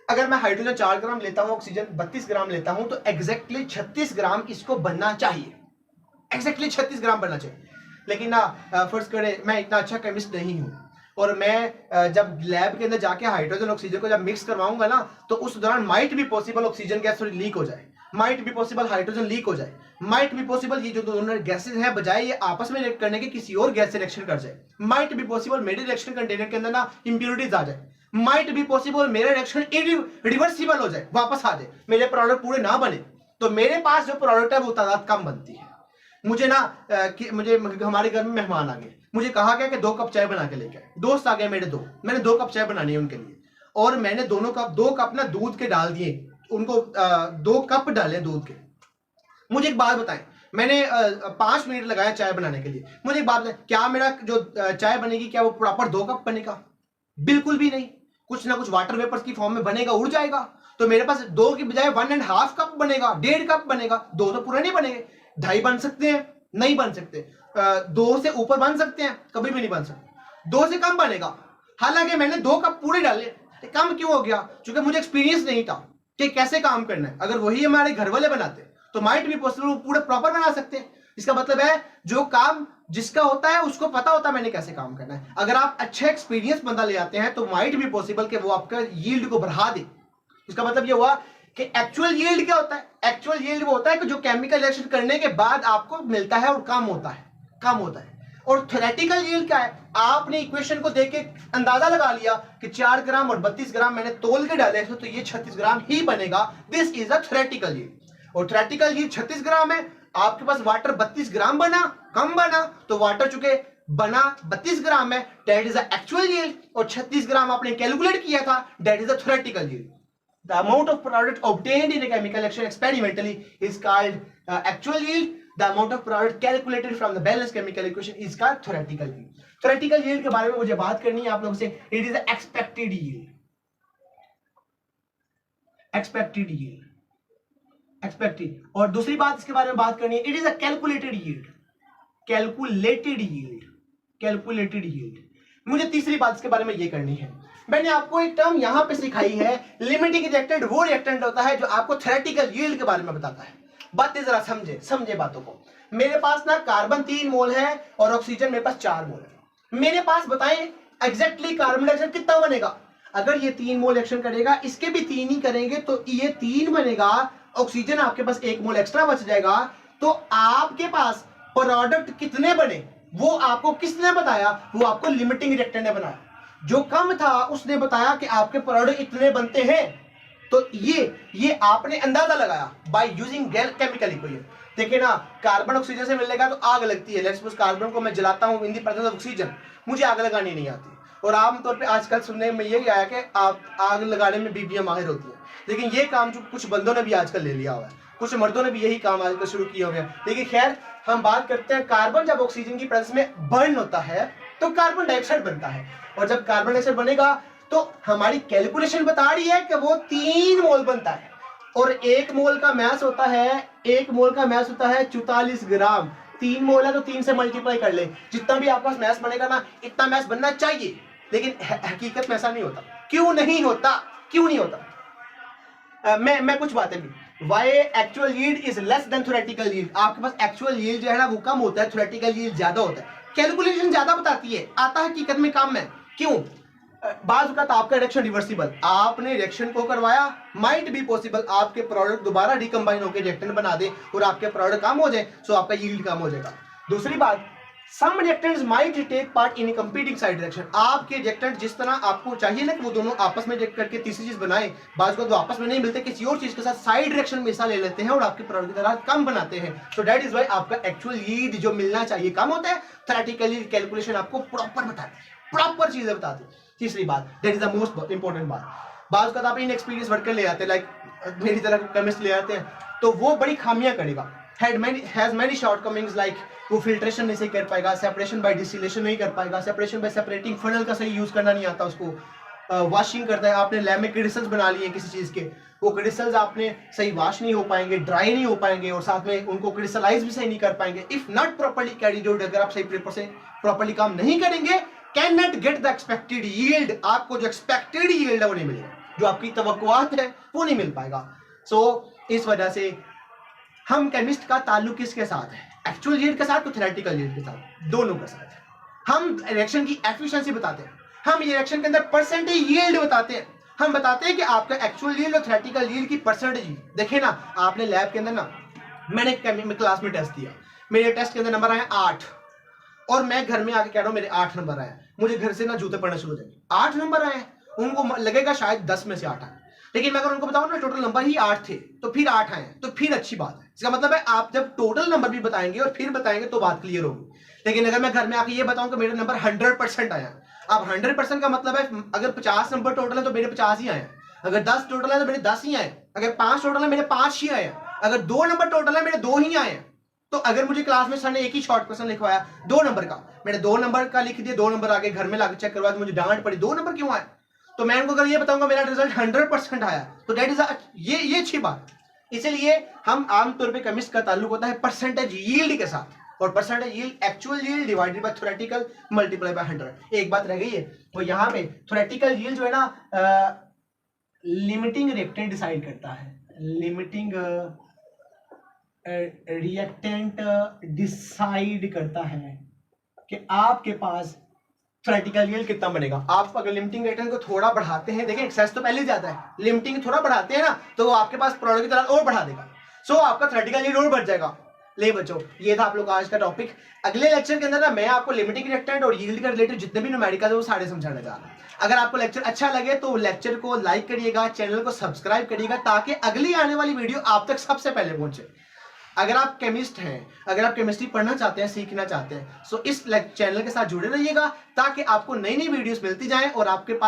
अगर मैं हाइड्रोजन 4 ग्राम लेता हूं, ऑक्सीजन 32 ग्राम लेता हूं, तो एग्जैक्टली 36 ग्राम इसको बनना चाहिए, एग्जैक्टली 36 ग्राम बनना चाहिए। लेकिन ना फर्ज करें मैं इतना अच्छा केमिस्ट नहीं हूं और मैं जब लैब के अंदर जाके हाइड्रोजन ऑक्सीजन को जब मिक्स करवाऊंगा ना, तो उस दौरान माइट भी पॉसिबल ऑक्सीजन गैस थोड़ी लीक हो जाए, माइट भी पॉसिबल हाइड्रोजन लीक हो जाए, माइट भी पॉसिबल ये जो दोनों गैसेज हैं बजाय ये आपस में रिएक्ट करने के किसी और गैस से रिएक्शन कर जाए, माइट भी पॉसिबल मेरे रिएक्शन कंटेनर के अंदर ना इंप्योरिटीज आ जाए, माइट भी पॉसिबल मेरा रिएक्शन रिवर्सिबल हो जाए, वापस आ जाए, मेरे प्रोडक्ट पूरे ना बने, तो मेरे पास जो प्रोडक्ट है वो तादाद कम बनती है। मुझे हमारे घर में मेहमान आ गए, मुझे कहा गया कि 2 कप चाय बना के लेके आए, दोस्त आ गए मेरे दो, मैंने 2 कप चाय बनानी है उनके लिए, और मैंने 2 कप ना दूध के डाल दिए उनको, 2 कप डाले दूध के। मुझे एक बात बताएं, मैंने 5 मिनट लगाया चाय बनाने के लिए, मुझे एक बात बताएं, क्या मेरा जो चाय बनेगी क्या वो प्रॉपर 2 कप बनेगा? बिल्कुल भी नहीं, कुछ ना कुछ वाटर वेपर्स की फॉर्म में बनेगा, उड़ जाएगा। तो मेरे पास 2 की बजाय 1.5 कप बनेगा, 1.5 कप बनेगा, 2 तो पूरे नहीं बनेंगे, 2.5 बन सकते हैं, नहीं बन सकते, 2 से ऊपर बन सकते हैं, कभी भी नहीं बन सकते, 2 से कम बनेगा। हालांकि मैंने 2 कप पूरे डाले, कम क्यों हो गया? क्योंकि मुझे एक्सपीरियंस नहीं था कि कैसे काम करना है। अगर वही हमारे घर वाले बनाते तो माइट भी पॉसिबल पूरे प्रॉपर बना सकते हैं। इसका मतलब है जो काम जिसका होता है उसको पता होता है मैंने कैसे काम करना है। अगर आप अच्छा एक्सपीरियंस बंदा ले आते हैं तो माइट भी पॉसिबल कि वो आपका यील्ड को बढ़ा दे। इसका मतलब ये हुआ कि एक्चुअल यील्ड क्या होता है? एक्चुअल यील्ड वो होता है कि जो केमिकल रिएक्शन करने के बाद आपको मिलता है और कम होता है। और थ्योरेटिकल यील्ड क्या है? आपने इक्वेशन को देख के अंदाजा लगा लिया कि 4 ग्राम और 32 ग्राम मैंने तोल के डाले तो ये 36 ग्राम ही बनेगा। This is a theoretical yield. और थ्योरेटिकल यील्ड 36 ग्राम है, आपके पास वाटर 32 ग्राम बना, कम बना, तो वाटर चुके बना 32 ग्राम है, that is the actual yield, और 36 ग्राम आपने कैलकुलेट किया था, that is the theoretical yield. The amount of product obtained in a chemical reaction experimentally is called actual yield. The amount of product calculated from the balanced chemical equation is called theoretical yield. Theoretical yield के बारे में मुझे बात करनी है आप लोगों से। It is the expected yield. Expected. और दूसरी बात इसके बारे में बात करनी है, it is a calculated yield, calculated yield, calculated yield. मुझे तीसरी बात इसके बारे में ये करनी है, मैंने आपको एक टर्म यहां पे सिखाई है, लिमिटिंग रिएक्टेंट वो रिएक्टेंट होता है जो आपको थ्योरेटिकल यील्ड के बारे में बताता है। बातें जरा समझे बातों को। मेरे पास ना कार्बन 3 मोल है और ऑक्सीजन मेरे पास 4 मोल है। मेरे पास बताएं एग्जैक्टली कार्बन डाइऑक्साइड कितना बनेगा। अगर ये 3 मोल एक्शन करेगा, इसके भी 3 ही करेंगे तो ये 3 बनेगा, ऑक्सीजन आपके पास 1 मोल एक्स्ट्रा बच जाएगा। तो आपके पास प्रोडक्ट कितने बने वो आपको किसने बताया? वो आपको लिमिटिंग रिएक्टेंट ने बनाया। जो कम था उसने बताया कि आपके प्रोडक्ट इतने बनते हैं। तो ये आपने अंदाजा लगाया बाय यूजिंग केमिकल इक्वेशन। देखिए ना, कार्बन ऑक्सीजन से मिलेगा तो आग लगती है। लेट्स सपोज कार्बन को मैं जलाता हूं in the presence of oxygen, मुझे आग लगानी नहीं आती। और आमतौर पे आजकल सुनने में यही आया कि आप आग लगाने में बीबियां माहिर होती हैं, लेकिन ये काम जो कुछ बंदों ने भी आजकल ले लिया हुआ है, कुछ मर्दों ने भी यही काम आजकल शुरू किया हुआ है। लेकिन खैर, हम बात करते हैं कार्बन जब ऑक्सीजन की प्रेजेंस में बर्न होता है तो कार्बन डाइऑक्साइड बनता है। और जब कार्बन डाइऑक्साइड बनेगा तो हमारी कैलकुलेशन बता रही है कि वो 3 मोल बनता है। और 1 मोल का मैस होता है 44 ग्राम। 3 मोल है तो 3 से मल्टीप्लाई कर ले, जितना भी आपके पास मैस बनेगा ना, इतना मैस बनना चाहिए। लेकिन हकीकत में ऐसा नहीं होता। क्यों नहीं होता? मैं कुछ बातें भी, why actual yield is less than theoretical yield. आपके पास एक्चुअल यील्ड जो है ना वो कम होता है, थ्योरेटिकल यील्ड ज्यादा होता है। कैलकुलेशन ज्यादा बताती है, आता हकीकत में कम है। क्यों? बाज वक्त आपका रिएक्शन रिवर्सिबल, आपने रिएक्शन को करवाया, माइट बी पॉसिबल आपके प्रोडक्ट दोबारा रिकंबाइन होकर रिएक्टेंट बना दे और आपके प्रोडक्ट कम हो जाए, सो आपका यील्ड कम हो जाएगा। दूसरी बात, some reactants might take part in competing side reaction. आपके रिएक्टेंट जिस तरह आपको चाहिए ना कि वो दोनों आपस में रिएक्ट करके तीसरी चीज बनाए, बाज वक्त वो आपस में नहीं मिलते, किसी और चीज के साथ साइड रिएक्शन में हिस्सा ले लेते हैं और आपके प्रोडक्ट की तरह कम बनाते हैं। सो दैट इज व्हाई आपका एक्चुअल यील्ड जो मिलना चाहिए कम होता है। थ्योरेटिकली कैलकुलेशन आपको प्रॉपर बताती है, प्रॉपर चीजें बताती है। तीसरी बात, that is the most important बात, बाज वक्त आप इनएक्सपीरियंस वर्कर ले आते हैं, लाइक मेरी तरह केमिस्ट ले आते हैं, तो वो बड़ी खामियां करेगा, हैज मेनी शॉर्टकमिंग्स, लाइक वो फिल्ट्रेशन नहीं सही कर पाएगा, सेपरेशन बाय डिस्टिलेशन नहीं कर पाएगा, सेपरेशन बाय सेपरेटिंग फनल का सही यूज करना नहीं आता उसको, वॉशिंग करता है, आपने लैब में क्रिस्टल्स बना लिए किसी चीज के, वो क्रिस्टल्स आपने सही वॉश नहीं हो पाएंगे, ड्राई नहीं हो पाएंगे और साथ में उनको क्रिस्टलाइज भी सही नहीं कर पाएंगे। If not properly carried out, अगर आप सही पेपर से प्रॉपर्ली काम नहीं करेंगे, can not get the expected yield, आपको जो एक्सपेक्टेड यील्ड है वो नहीं मिलेगा, जो आपकी तवक्कुआत है वो नहीं मिल पाएगा। सो इस वजह से हम केमिस्ट का ताल्लुक किसके साथ है? एक्चुअल यील्ड के साथ तो थ्योरेटिकल यील्ड के साथ, दोनों के साथ है। हम रिएक्शन की एफिशिएंसी बताते हैं, हम रिएक्शन के अंदर परसेंटेज यील्ड बताते हैं, हम बताते हैं कि आपका एक्चुअल यील्ड और थ्योरेटिकल यील्ड की परसेंटेज। देखिए ना, आपने लैब के अंदर ना, मैंने क्लास में टेस्ट दिया, मेरे टेस्ट के अंदर नंबर आए 8 और मैं घर में आके कह रहा हूं मेरे 8 नंबर आए, मुझे घर से ना जूते पड़ने शुरू हो जाएंगे। 8 नंबर आए, उनको लगेगा शायद 10 में से 8 आए, लेकिन मैं अगर उनको बताऊं ना टोटल नंबर ही 8 थे तो फिर 8 आए तो फिर अच्छी बात है। इसका मतलब है आप जब टोटल नंबर भी बताएंगे और फिर बताएंगे तो बात क्लियर होगी। लेकिन अगर मैं घर में आके ये बताऊं कि मेरा नंबर 100% आया, अब 100% का मतलब है अगर 50 नंबर टोटल है तो मेरे 50 ही आए, अगर 10 टोटल है तो मेरे 10 ही आए, अगर 5 टोटल है मेरे 5 ही आए, अगर 2 नंबर टोटल है मेरे 2 ही आए। तो अगर मुझे क्लास में सर ने एक ही शॉर्ट क्वेश्चन लिखवाया 2 नंबर का, मैंने 2 नंबर का लिख दिया, 2 नंबर आगे घर में लाके चेक करवाया तो मुझे डांट पड़ी 2 नंबर क्यों आए, तो मैं उनको अगर ये बताऊंगा मेरा रिजल्ट 100% आया तो दैट इज ये अच्छी बात। इसीलिए हम आमतौर पे केमिस्ट का ताल्लुक होता है परसेंटेज यील्ड के साथ, और percentage yield actual yield divided by theoretical multiply by 100। एक बात रह गई है, तो यहाँ पे थ्योरेटिकल यील्ड जो है ना लिमिटिंग रिएक्टेंट डिसाइड करता है, लिमिटिंग रिएक्टेंट डिसाइड करता है कि आपके पास थ्योरेटिकल यील्ड कितना बनेगा। आप अगर लिमिटिंग रिएक्टेंट को थोड़ा बढ़ाते हैं, देखिए एक्सेस तो पहले ज्यादा है, लिमिटिंग थोड़ा बढ़ाते हैं ना तो वो आपके पास प्रोडक्ट की तरह और बढ़ा देगा, सो आपका थ्योरेटिकल यील्ड और बढ़ जाएगा। ले बच्चों, ये था आप लोग आज का टॉपिक। अगले लेक्चर के अंदर ना मैं आपको लिमिटिंग रिएक्टेंट और यील्ड के रिलेटेड जितने भी न्यूमेरिकल है वो सारे समझाने जा रहा हूं। अगर आपको लेक्चर अच्छा लगे तो लेक्चर को लाइक करिएगा, चैनल को सब्सक्राइब करिएगा ताकि अगली आने वाली वीडियो आप तक सबसे पहले पहुंचे। अगर आप केमिस्ट हैं, अगर आप केमिस्ट्री पढ़ना चाहते हैं, सीखना चाहते हैं, सो इस चैनल के साथ जुड़े रहिएगा ताकि आपको नई नई वीडियोस मिलती जाएं और आपके पास